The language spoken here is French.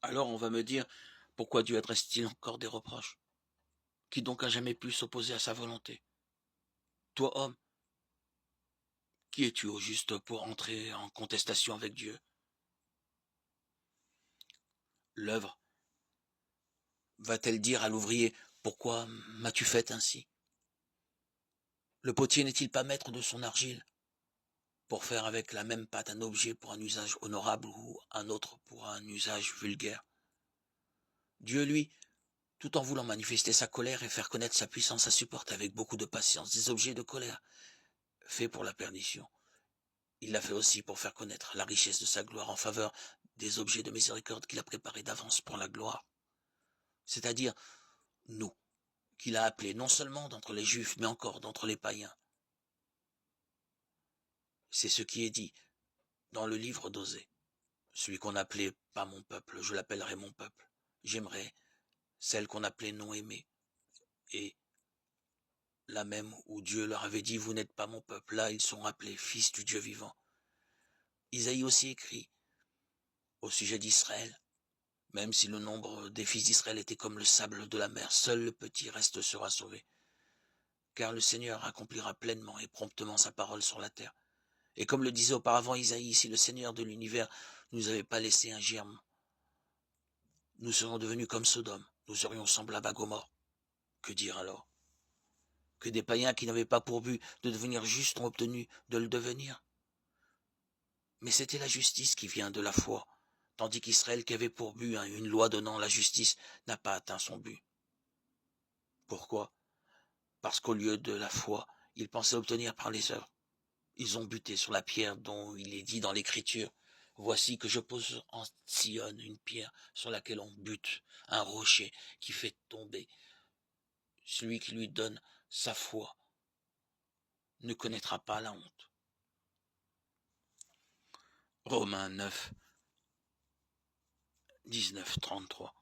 Alors on va me dire, pourquoi Dieu adresse-t-il encore des reproches? Qui donc a jamais pu s'opposer à sa volonté? Toi, homme, qui es-tu au juste pour entrer en contestation avec Dieu? L'œuvre va-t-elle dire à l'ouvrier, pourquoi m'as-tu fait ainsi? Le potier n'est-il pas maître de son argile, pour faire avec la même pâte un objet pour un usage honorable ou un autre pour un usage vulgaire? Dieu, lui, tout en voulant manifester sa colère et faire connaître sa puissance, supporte avec beaucoup de patience des objets de colère, faits pour la perdition. Il l'a fait aussi pour faire connaître la richesse de sa gloire en faveur des objets de miséricorde qu'il a préparés d'avance pour la gloire. C'est-à-dire nous, qu'il a appelés non seulement d'entre les Juifs, mais encore d'entre les païens. C'est ce qui est dit dans le livre d'Osée. Celui qu'on appelait pas mon peuple, je l'appellerai mon peuple. J'aimerai celle qu'on appelait non aimée. Et la même où Dieu leur avait dit, vous n'êtes pas mon peuple. Là, ils sont appelés fils du Dieu vivant. Isaïe aussi écrit au sujet d'Israël, même si le nombre des fils d'Israël était comme le sable de la mer, seul le petit reste sera sauvé. Car le Seigneur accomplira pleinement et promptement sa parole sur la terre. Et comme le disait auparavant Isaïe, si le Seigneur de l'univers nous avait pas laissé un germe, nous serions devenus comme Sodome, nous serions semblables à Gomorrhe. Que dire alors? Que des païens qui n'avaient pas pour but de devenir justes ont obtenu de le devenir? Mais c'était la justice qui vient de la foi, tandis qu'Israël, qui avait pour but une loi donnant la justice, n'a pas atteint son but. Pourquoi? Parce qu'au lieu de la foi, ils pensaient obtenir par les œuvres. Ils ont buté sur la pierre dont il est dit dans l'Écriture, voici que je pose en Sion une pierre sur laquelle on bute, un rocher qui fait tomber. Celui qui lui donne sa foi ne connaîtra pas la honte. Romains 9, 19, 33.